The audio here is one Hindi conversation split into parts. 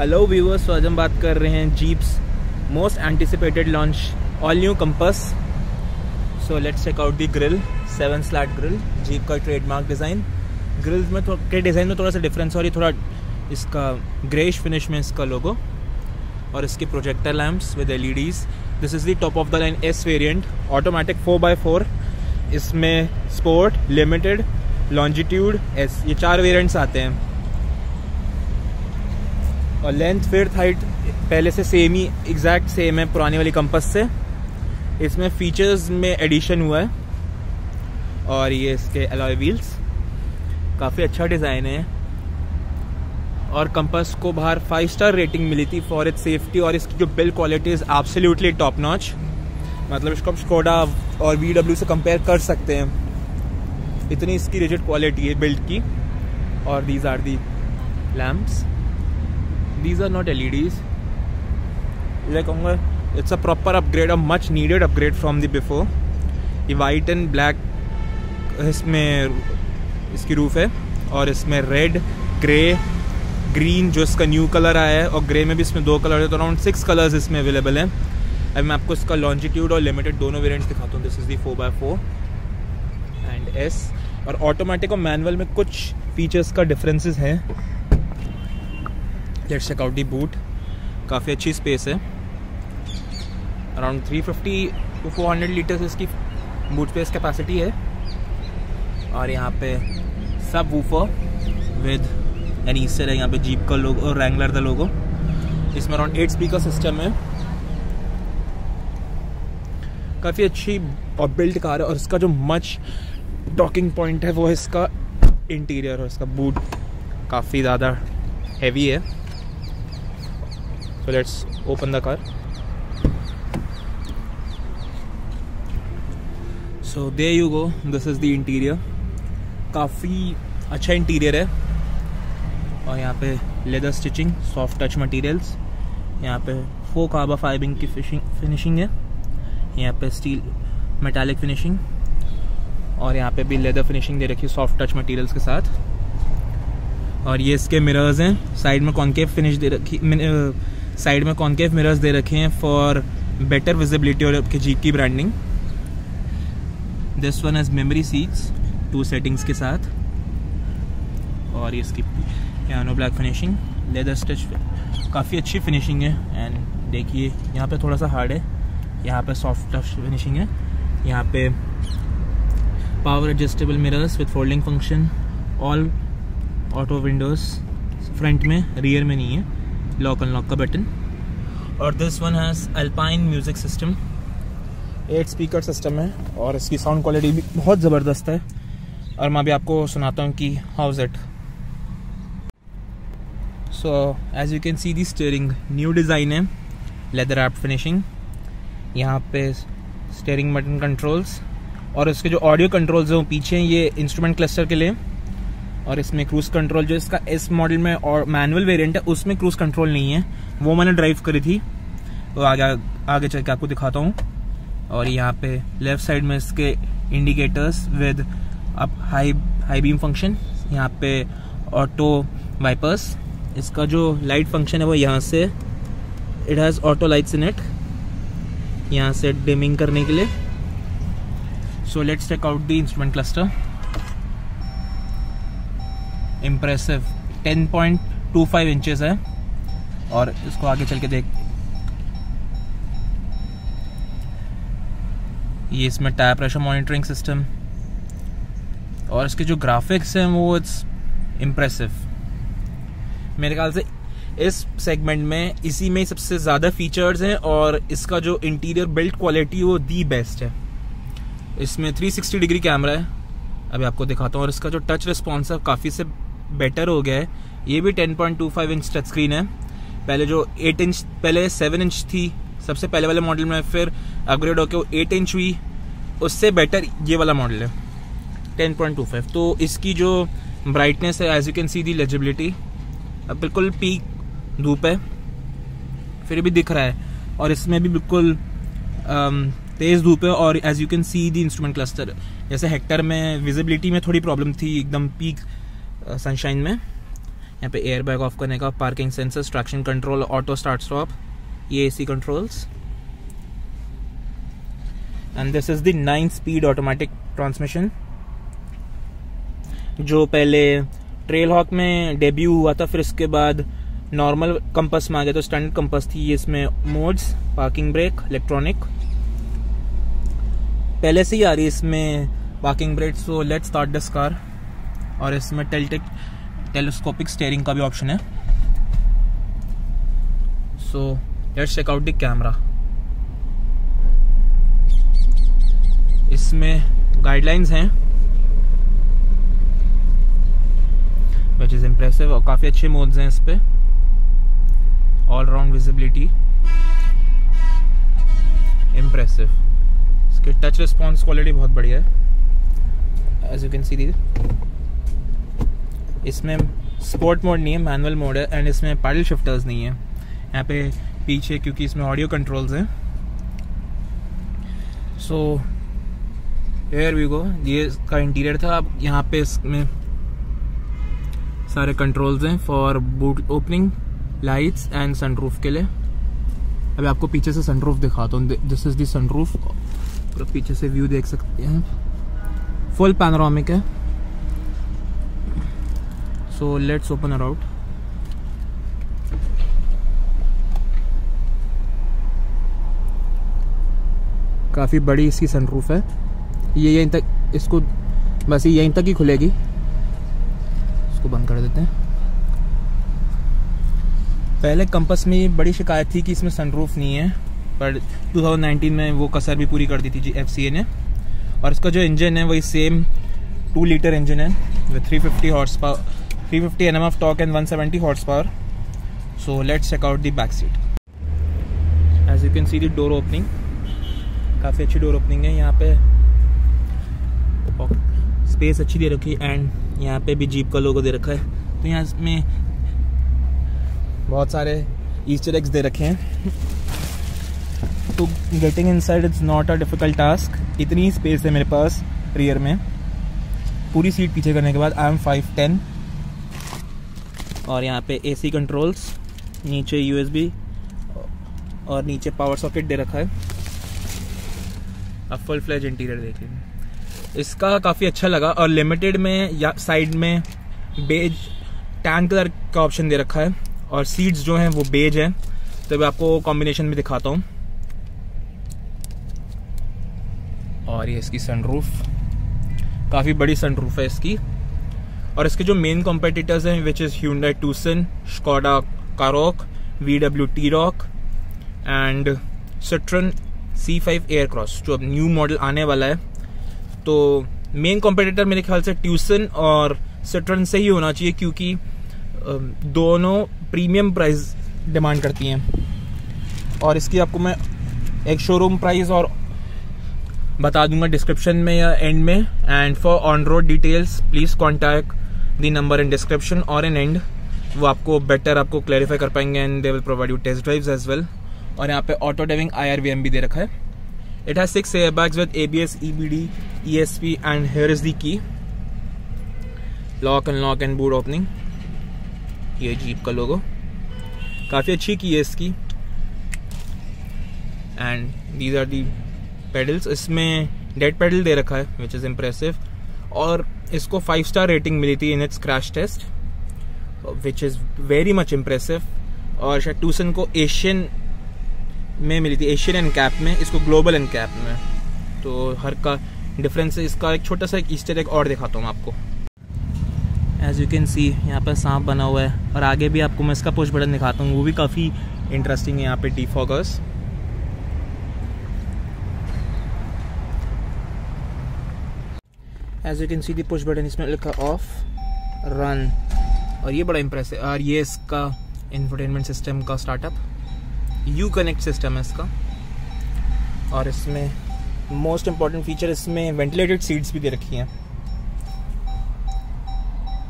हेलो व्यूअर्स, तो आज हम बात कर रहे हैं Jeep's most anticipated launch all new Compass. So let's check out the grille, 7 slat grille, Jeep का ट्रेडमार्क डिज़ाइन। ग्रिल्स में के डिज़ाइन में थोड़ा सा डिफरेंस और ये थोड़ा इसका ग्रेइश फिनिश में इसका लोगो और इसके projector lamps with LEDs। This is the top of the line S variant, automatic 4x4। इसमें स्पोर्ट, लिमिटेड, लॉन्जिट्यूड, S, ये 4 वेरिएंट्स आते हैं। और लेंथ विड्थ हाइट पहले से सेम ही, एग्जैक्ट सेम है पुरानी वाली कंपास से। इसमें फीचर्स में एडिशन हुआ है और ये इसके अलॉय व्हील्स, काफ़ी अच्छा डिज़ाइन है। और कंपास को बाहर 5 स्टार रेटिंग मिली थी फॉर इट्स सेफ्टी और इसकी जो build quality is absolutely top notch. मतलब इसको आप स्कोडा और VW से कंपेयर कर सकते हैं, इतनी इसकी रिजिड क्वालिटी है बिल्ड की। और these are the lamps, these are not LEDs. मैं कहूँगा it's a proper upgrade, a much needed upgrade from the before. ये white and black इसमें इसकी रूफ है और इसमें रेड, ग्रे, ग्रीन जो इसका न्यू कलर आया है, और ग्रे में भी इसमें 2 कलर है, तो अराउंड 6 कलर्स इसमें अवेलेबल हैं। अब मैं आपको इसका लॉन्जिट्यूड और लिमिटेड दोनों वेरिएंट्स दिखाता हूँ। This is the 4x4 and S। और ऑटोमेटिक और मैनुअल में कुछ फीचर्स का डिफरेंसेस हैं। Let's check out the boot, काफ़ी अच्छी स्पेस है, अराउंड 350 to 400 लीटर्स इसकी बूट स्पेस कैपेसिटी है। और यहाँ पे सब वूफर विद एन ईस्टर है, यहाँ पे जीप का लोगो और रैंगलर द लोगो। इसमें अराउंड 8 स्पीकर सिस्टम है, काफ़ी अच्छी और बिल्ड कार है। और इसका जो मच टॉकिंग पॉइंट है वो है इसका इंटीरियर, और इसका बूट काफ़ी ज़्यादा हैवी है। So let's open the car. So there you go. This is the interior. काफ़ी अच्छा इंटीरियर है। और यहाँ पे leather stitching, soft touch materials, यहाँ पे 4 कार्बन फाइबिंग की फिनिशिंग है, यहाँ पे स्टील मेटालिक फिनिशिंग, और यहाँ पे भी लेदर फिनिशिंग दे रखी है सॉफ्ट टच मटेरियल्स के साथ। और ये इसके मिरर्स हैं, साइड में कॉन्केव फिनिश दे रखी, साइड में कॉन्केव मिरर्स दे रखे हैं फॉर बेटर विजिबिलिटी और आपके जीप की branding. This one has memory seats 2 settings के साथ, और ये इसकी piano black finishing, leather stitch, काफ़ी अच्छी फिनिशिंग है। एंड देखिए यहाँ पे थोड़ा सा हार्ड है, यहाँ पे सॉफ्ट टच फिनिशिंग है। यहाँ पे power adjustable mirrors with folding function, all auto Windows, front में, रियर में नहीं है, लॉक अनलॉक का बटन। और this one has alpine music system, 8 speaker system है, और इसकी साउंड क्वालिटी भी बहुत ज़बरदस्त है। और मैं अभी आपको सुनाता हूँ कि how is it. So as you can see the steering new design है, लेदर रैप्ड फिनिशिंग, यहाँ पे स्टीयरिंग बटन कंट्रोल्स, और इसके जो ऑडियो कंट्रोल्स हैं वो पीछे हैं, ये इंस्ट्रूमेंट क्लस्टर के लिए। और इसमें क्रूज कंट्रोल, जो इसका S मॉडल में और मैनुअल वेरिएंट है उसमें क्रूज कंट्रोल नहीं है, वो मैंने ड्राइव करी थी, तो आगे चल के आपको दिखाता हूँ। और यहाँ पे लेफ्ट साइड में इसके indicators with up high beam function, यहाँ पे ऑटो वाइपर्स, इसका जो लाइट फंक्शन है वो यहाँ से, it has auto lights in it, यहाँ से डिमिंग करने के लिए। So let's check out the instrument cluster. Impressive 10.25 inches है। और इसको आगे चल के देख, ये इसमें टायर प्रेशर मॉनिटरिंग सिस्टम, और इसके जो ग्राफिक्स हैं वो इट्स इम्प्रेसिव। मेरे ख्याल से इस सेगमेंट में इसी में सबसे ज़्यादा फीचर्स हैं, और इसका जो इंटीरियर बिल्ड क्वालिटी वो दी बेस्ट है। इसमें 360 डिग्री कैमरा है, अभी आपको दिखाता हूँ। और इसका जो टच रिस्पॉन्स है काफ़ी से बेटर हो गया है। ये भी 10.25 इंच टच स्क्रीन है, पहले जो 8 इंच, पहले 7 इंच थी सबसे पहले वाले मॉडल में, फिर अपग्रेड होकर वो 8 इंच हुई, उससे बेटर ये वाला मॉडल है 10.25। तो इसकी जो ब्राइटनेस है, as you can see the legibility, अब बिल्कुल पीक धूप है फिर भी दिख रहा है, और इसमें भी बिल्कुल तेज़ धूप है। और as you can see the instrument cluster, जैसे हेक्टर में विजिबिलिटी में थोड़ी प्रॉब्लम थी एकदम पीक सनशाइन में, यहाँ पे एयर बैग ऑफ करने का, parking sensor, traction control, auto start stop, ये AC controls. And this is the 9 speed automatic transmission, जो पहले ट्रेल हॉक में डेब्यू हुआ था, फिर उसके बाद नॉर्मल कंपास में आ गया, तो स्टैंडर्ड कंपास थी ये। इसमें मोड्स, पार्किंग ब्रेक, इलेक्ट्रॉनिक, पहले से ही आ रही है इसमें parking brake. So let's start this car. और इसमें टेलीस्कोपिक स्टीयरिंग का भी ऑप्शन है। So let's check out the camera. इसमें गाइडलाइंस हैं विच इज इम्प्रेसिव, और काफी अच्छे मोड्स हैं इस पे। All round visibility impressive. इसके टच रिस्पॉन्स क्वालिटी बहुत बढ़िया है, एज यू कैन सी दी। इसमें स्पोर्ट मोड नहीं है, मैनुअल मोड है। एंड इसमें पैडल शिफ्टर्स नहीं है यहाँ पे पीछे, क्योंकि इसमें ऑडियो कंट्रोल्स हैं। So here we go. ये इसका इंटीरियर था। अब यहाँ पे इसमें सारे कंट्रोल्स हैं for boot opening, lights and sunroof के लिए। अभी आपको पीछे से सनरूफ दिखाता हूँ। This is the sunroof. तो पीछे से व्यू देख सकते हैं, फुल पैनोरामिक है। So let's open it out. काफी बड़ी इसकी सनरूफ है। ये यहीं तक, इसको बस ये यहीं तक ही खुलेगी। इसको बंद कर देते हैं। पहले कंपास में बड़ी शिकायत थी कि इसमें सनरूफ नहीं है, पर 2019 में वो कसर भी पूरी कर दी थी FCA ने। और इसका जो इंजन है वही सेम 2 लीटर इंजन है with 350 horsepower, 350 Nm of torque and 170 horsepower. So let's check out the back seat. As you can see the door opening, काफ़ी अच्छी डोर ओपनिंग है। यहाँ पे स्पेस अच्छी दे रखी है। एंड यहाँ पे भी जीप का लोगो दे रखा है। तो यहाँ में बहुत सारे ईस्टर एग्स दे रखे हैं। तो getting inside it's not a difficult task. इतनी स्पेस है मेरे पास रियर में। पूरी सीट पीछे करने के बाद आई एम 5'10". और यहाँ पे AC कंट्रोल्स, नीचे USB और नीचे पावर सॉकेट दे रखा है। अब फुल फ्लेज इंटीरियर देख लीजिए। इसका काफ़ी अच्छा लगा। और लिमिटेड में या साइड में बेज टैन कलर का ऑप्शन दे रखा है, और सीट्स जो हैं वो बेज हैं। तो मैं आपको कॉम्बिनेशन में दिखाता हूँ। और ये इसकी सनरूफ, काफ़ी बड़ी सनरूफ है इसकी। और इसके जो मेन कॉम्पिटिटर्स हैं which is Hyundai Tucson, Skoda Karoq, VW T-Roc and Citroen C5 Aircross, जो अब न्यू मॉडल आने वाला है। तो मेन कॉम्पिटिटर मेरे ख्याल से Tucson और Citroen से ही होना चाहिए, क्योंकि दोनों प्रीमियम प्राइस डिमांड करती हैं। और इसकी आपको मैं एक शोरूम प्राइस और बता दूंगा डिस्क्रिप्शन में या एंड में। And for on road details please contact the number in description और इन एंड। वो आपको बेटर आपको क्लैरिफाई कर पाएंगे and they will provide you test drives as well. और यहाँ पे ऑटो ड्राइविंग IRVM भी दे रखा है। It has 6 airbags with ABS, EBD, ESP and here is the key. Lock unlock and boot opening, ये जीप का लोगो, काफ़ी अच्छी की है इसकी। And these are the pedals. इसमें डेड पेडल दे रखा है विच इज़ इम्प्रेसिव। और इसको 5 स्टार रेटिंग मिली थी in its crash test which is very much impressive. और शायद Tucson को एशियन में मिली थी, एशियन एंड कैप में, इसको ग्लोबल एंड कैप में। तो हर का डिफरेंस है। इसका एक छोटा सा एक ईस्टर एग और दिखाता हूँ आपको। एज यू कैन सी यहाँ पर सांप बना हुआ है। और आगे भी आपको मैं इसका पुश बटन दिखाता हूँ, वो भी काफ़ी इंटरेस्टिंग है। यहाँ पे defoggers, as you can see the push button, इसमें लिखा ऑफ, रन। और ये बड़ा इम्प्रेसिव। और ये इसका इंफोटेनमेंट सिस्टम का स्टार्टअप U-Connect सिस्टम है इसका। और इसमें मोस्ट इम्पॉर्टेंट फीचर, इसमें वेंटिलेटेड सीट्स भी दे रखी हैं।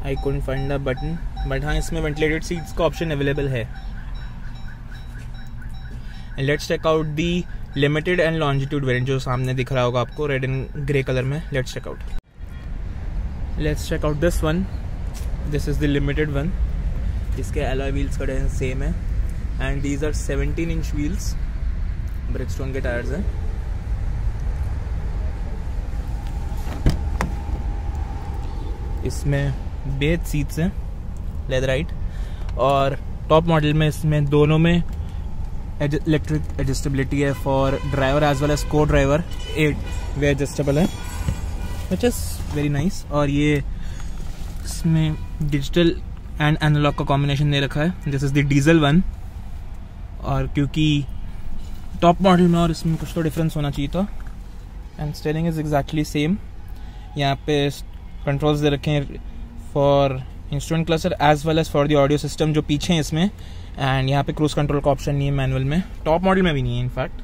I couldn't find the button, but हाँ इसमें वेंटिलेटेड सीट्स का ऑप्शन अवेलेबल है। Let's check out the limited and longitude variant, जो सामने दिख रहा होगा आपको रेड एंड ग्रे कलर में। Let's check out this one. This is the limited one. इसके एलॉय व्हील्स का डिजाइन सेम है and these are 17 inch wheels, Bridgestone के टायर्स हैं। इसमें बेज सीट्स हैं लेदराइट, और टॉप मॉडल में इसमें दोनों में इलेक्ट्रिक एडजस्टेबिलिटी है for driver as well as co-driver, 8 way adjustable है विच इज़ वेरी नाइस। और ये इसमें डिजिटल एंड एनालॉग का कॉम्बिनेशन दे रखा है, this is the diesel one. और क्योंकि टॉप मॉडल में और इसमें कुछ तो डिफरेंस होना चाहिए था। And steering is exactly same. यहाँ पे कंट्रोल्स दे रखे हैं for instrument cluster as well as for the audio system जो पीछे हैं इसमें। एंड यहाँ पे क्रूज कंट्रोल का ऑप्शन नहीं है मैनुअल में, टॉप मॉडल में भी नहीं है इनफैक्ट।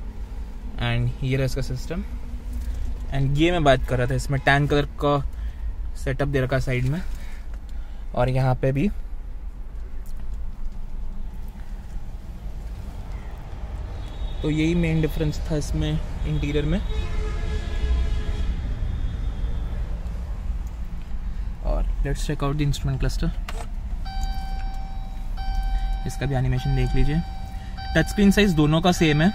एंड ये रहा इसका सिस्टम। एंड ये मैं बात कर रहा था, इसमें टैन कलर का सेटअप दे रखा है साइड में, और यहाँ पे भी तो यही मेन डिफरेंस था इसमें इंटीरियर में। और let's check out the instrument cluster. इसका भी एनिमेशन देख लीजिए। टच स्क्रीन साइज दोनों का सेम है।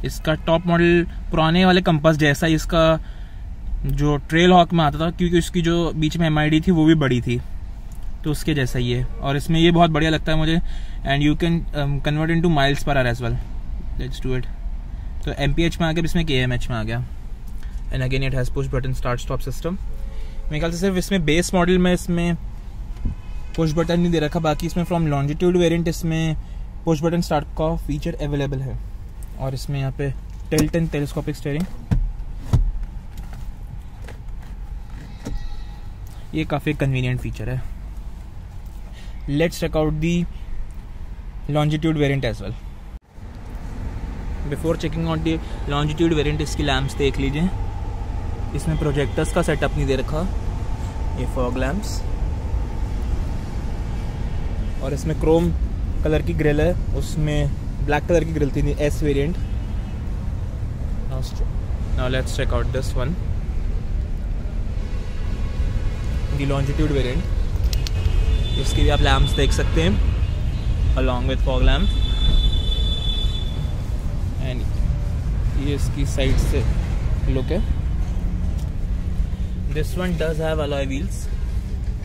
इसका टॉप मॉडल पुराने वाले कंपास जैसा इसका जो ट्रेल हॉक में आता था, क्योंकि उसकी जो बीच में MID थी वो भी बड़ी थी, तो उसके जैसा ही है। और इसमें ये बहुत बढ़िया लगता है मुझे। And you can convert into miles per hour as well. Let's do it. तो MPH में आ गया, इसमें KMH में आ गया। And again it has push button start stop system. मेरे ख्याल से सिर्फ इसमें बेस मॉडल में इसमें पुश बटन नहीं दे रखा, बाकी इसमें फ्रॉम लॉन्जिट्यूड वेरिएंट इसमें पुश बटन स्टार्ट का फीचर अवेलेबल है। और इसमें यहाँ पे टिल्ट एंड टेलीस्कोपिक स्टीयरिंग, ये काफ़ी कन्वीनियंट फीचर है। Let's check out the longitude variant as well. Before checking out the longitude variant इसकी लैम्प्स देख लीजिए। इसमें प्रोजेक्टर्स का सेटअप नहीं दे रखा, ये फॉग लैम्प्स। और इसमें क्रोम कलर की ग्रिल है, उसमें ब्लैक कलर की ग्रिल थी S variant. Now let's check out this one, the longitude variant. इसकी भी आप लैम्प्स देख सकते हैं along with fog lamp. And ये इसकी साइड से लुक है। This one does have alloy wheels.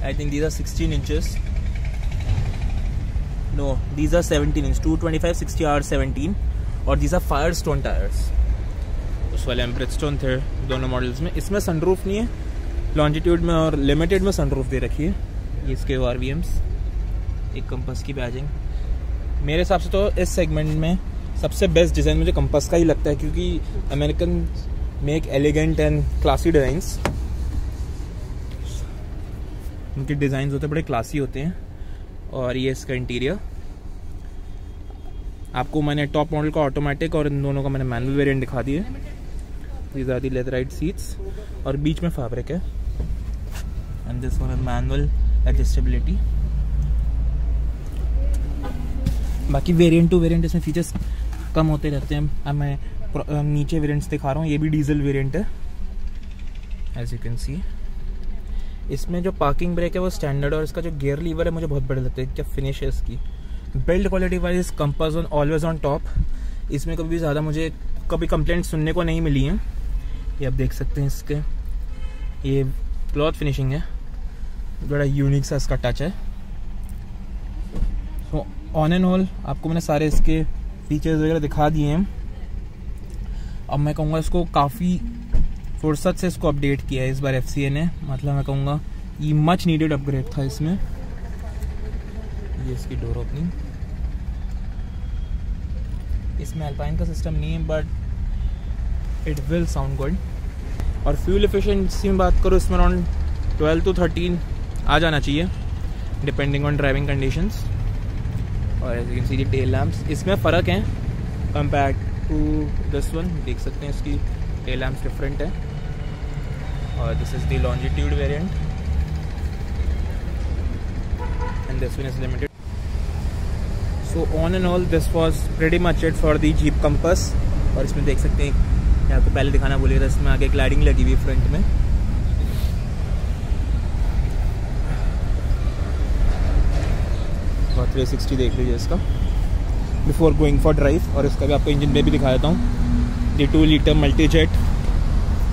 I think these are 16 inches. No, these are 17 inch, 225, 60 or 17, और these are Firestone tires। उस वाले ब्रिजस्टोन थे दोनों मॉडल्स में। इसमें सनरूफ नहीं है लॉन्जिट्यूड में, और लिमिटेड में सनरूफ दे रखी है। ये इसके RVMs, एक कंपास की बैजिंग। मेरे हिसाब से तो इस सेगमेंट में सबसे बेस्ट डिज़ाइन मुझे कंपास का ही लगता है, क्योंकि American make elegant and classy designs. उनके डिज़ाइन होते बड़े क्लासी होते हैं। और ये इसका इंटीरियर आपको मैंने टॉप मॉडल का ऑटोमेटिक और इन दोनों का मैंने मैनुअल वेरिएंट दिखा दिए। These are the leatherette seats, और बीच में फैब्रिक है। And this one is manual adjustability. बाकी वेरिएंट टू वेरिएंट इसमें फीचर्स कम होते रहते हैं। अब मैं नीचे वेरिएंट्स दिखा रहा हूँ। ये भी डीजल वेरिएंट है एज यू कैन सी। इसमें जो पार्किंग ब्रेक है वो स्टैंडर्ड, और इसका जो गियर लीवर है मुझे बहुत बड़े लगते हैं। क्या फिनिश है इसकी। Build quality wise compass on always on top. इसमें कभी ज़्यादा मुझे कभी कंप्लेंट सुनने को नहीं मिली हैं। ये आप देख सकते हैं इसके, ये क्लॉथ फिनिशिंग है, बड़ा यूनिक सा इसका टच है। सो ऑन एंड ऑल आपको मैंने सारे इसके फीचर्स वगैरह दिखा दिए हैं। अब मैं कहूँगा इसको काफ़ी फुर्सत से इसको अपडेट किया है इस बार FCA ने। मतलब मैं कहूँगा ये मच नीडेड अपग्रेड था इसमें। ये इसकी डोर ओपनिंग। इसमें अल्पाइन का सिस्टम नहीं है, but it will sound good. और फ्यूल एफिशिएंसी में बात करो, इसमें अराउंड 12 to 13 आ जाना चाहिए डिपेंडिंग ऑन ड्राइविंग कंडीशंस। और as you can see the tail lamps इसमें फ़र्क है कंपेयर टू दिस वन। देख सकते हैं इसकी टेल लैम्प्स डिफरेंट है। और this is the longitude variant and this one is limited. So on and all this was pretty much it for the Jeep compass. और इसमें देख सकते हैं, मैं आपको पहले दिखाना भूल गया था, इसमें आगे क्लैडिंग लगी हुई फ्रंट में। और 360 देख लीजिए इसका बिफोर गोइंग फॉर ड्राइव। और इसका भी आपको इंजन में भी दिखा देता हूँ। ये 2 लीटर मल्टीजेट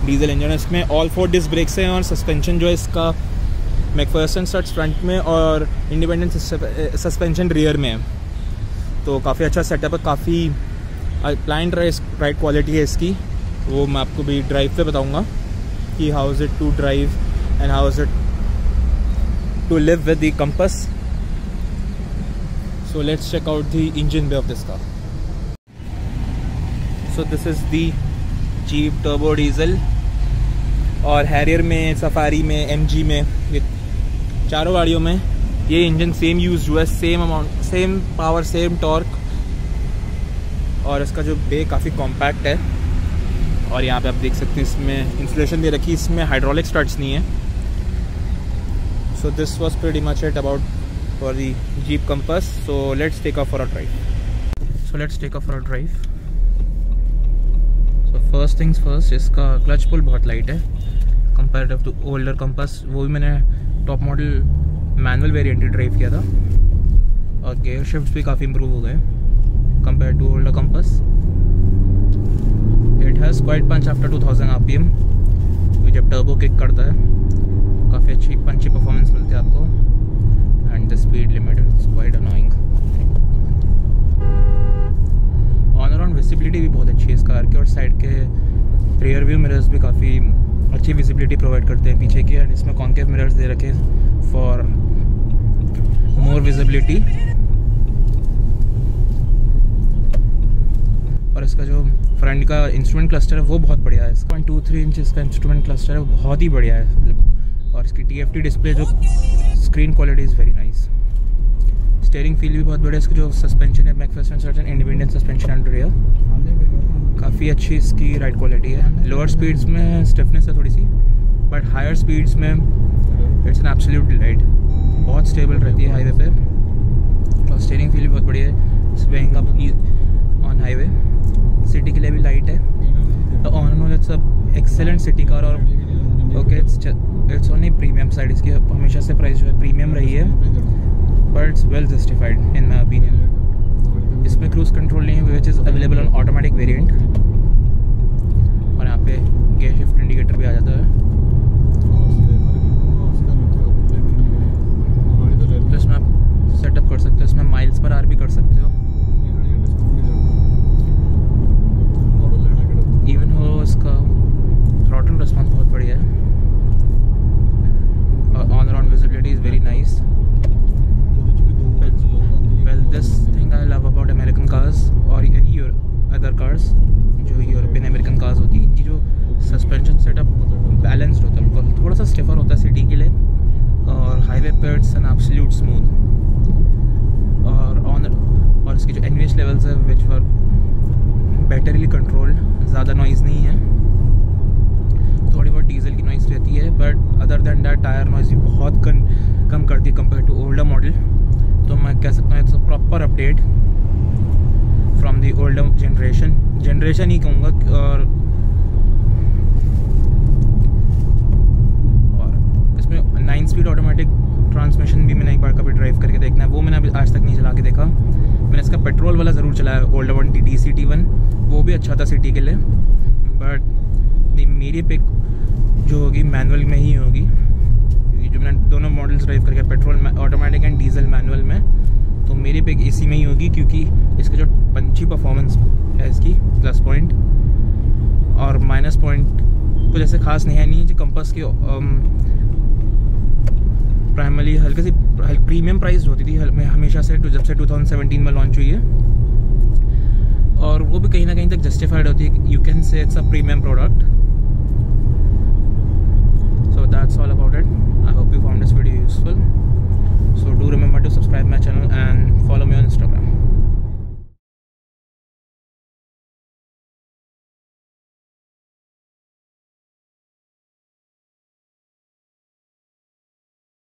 डीजल इंजन है। इसमें ऑल 4 डिस्क ब्रेक्स हैं और सस्पेंशन जो है इसका मैकफर्सन स्टड्स फ्रंट में और इंडिपेंडेंट सस्पेंशन रियर में है। तो काफ़ी अच्छा सेटअप है, काफ़ी प्लाइंट राइड क्वालिटी है इसकी। वो मैं आपको भी ड्राइव पे बताऊंगा कि how is it to drive and how is it to live with the Compass. So let's check out the engine bay of this car. So this is the Jeep turbo diesel. और हैरियर में, सफारी में, एमजी में, ये चारों गाड़ियों में ये इंजन सेम यूज हुआ है, same amount, same power, same torque. और इसका जो बे काफ़ी कॉम्पैक्ट है। और यहाँ पे आप देख सकते हैं इसमें इंसुलेशन दे रखी, इसमें हाइड्रोलिक स्टड्स नहीं है। So this was pretty much it about for the Jeep Compass. So let's take off for a drive. So first things first, इसका क्लच पुल बहुत लाइट है कंपेरेटिव टू ओल्डर कंपास। वो भी मैंने top model manual variant drive किया था। और गेयर शिफ्ट भी काफ़ी इंप्रूव हो गए compared to older Compass. It has quite punch after 2000 RPM। जब टर्बो किक करता है काफ़ी अच्छी पंची परफॉर्मेंस मिलती है आपको। And the speed limit is quite annoying. On around visibility भी बहुत अच्छी है इस कार के। और साइड के रियर व्यू मिरर्स भी काफ़ी अच्छी विजिबिलिटी प्रोवाइड करते हैं पीछे की। एंड इसमें कॉन्केव मिरर्स दे रखे फॉर मोर विजिबिलिटी। और इसका जो फ्रंट का इंस्ट्रूमेंट क्लस्टर है वो बहुत बढ़िया है। इसका 1.23 इंच इसका इंस्ट्रूमेंट क्लस्टर है, वो बहुत ही बढ़िया है। और इसकी TFT डिस्प्ले जो screen quality is very nice. Steering feel भी बहुत बढ़िया। इसका जो सस्पेंशन है Macpherson studs and independent suspension and rear, काफ़ी अच्छी इसकी राइड क्वालिटी है। लोअर स्पीड्स में स्टिफनेस है थोड़ी सी, बट हायर स्पीड्स में इट्स एन एब्सोल्यूट डिलाइट। बहुत स्टेबल रहती है हाईवे पे। और स्टीयरिंग फील भी बहुत बढ़िया है। Swing up on highway, city के लिए भी लाइट है। तो on all it's a excellent city car. और okay it's only premium side. इसकी हमेशा से प्राइस जो है प्रीमियम रही है, but it's well justified in my opinion. इसमें क्रूज कंट्रोल नहीं है which is available on automatic variant. और यहाँ पे गियर शिफ्ट इंडिकेटर भी आ जाता है। तो इसमें आप सेटअप कर सकते हो, इसमें माइल्स पर आर भी कर सकते हो। इवन हो इसका थ्रॉटल रिस्पॉन्स बहुत बढ़िया है। और on around visibility is very nice. Well this thing I love about American cars और एनी अदर कार्स जो यूरोपियन अमेरिकन कार्स होती है, इनकी जो सस्पेंशन सेटअप बैलेंस्ड होता है, बिल्कुल थोड़ा सा स्टिफर होता है सिटी के लिए। और हाईवे पे इट्स एन एब्सोल्यूट स्मूथ। और इसकी जो NVH लेवल्स है विच वर बेटरली कंट्रोल्ड, ज़्यादा नॉइज़ नहीं है। थोड़ी बहुत डीजल की नॉइज़ रहती है, but other than that tyre noise भी बहुत कम करती है कंपेयर टू ओल्डर मॉडल। तो मैं कह सकता हूँ it's a proper update from the older generation ही कहूँगा। और इसमें 9 स्पीड ऑटोमेटिक ट्रांसमिशन भी मैंने एक बार कभी ड्राइव करके देखना है, वो मैंने अभी आज तक नहीं चला के देखा। मैंने इसका पेट्रोल वाला ज़रूर चलाया, ओल्डर वन DCT1, वो भी अच्छा था सिटी के लिए। बट मेरी पिक जो होगी मैनुअल में ही होगी, क्योंकि जो मैंने दोनों मॉडल्स ड्राइव करके petrol automatic and diesel manual में, तो मेरी पिक इसी में ही होगी। क्योंकि इसका जो पंची परफॉर्मेंस है इसकी प्लस पॉइंट और माइनस पॉइंट कुछ ऐसे खास नहीं है। नहीं जो कंपास की प्राइमरी हल्की सी प्रीमियम प्राइस होती थी हमेशा से, जब से 2017 में लॉन्च हुई है। और वो भी कहीं ना कहीं तक जस्टिफाइड होती है। You can say it's a premium product. So that's all about it. I hope you found this video useful. So do remember to subscribe my channel.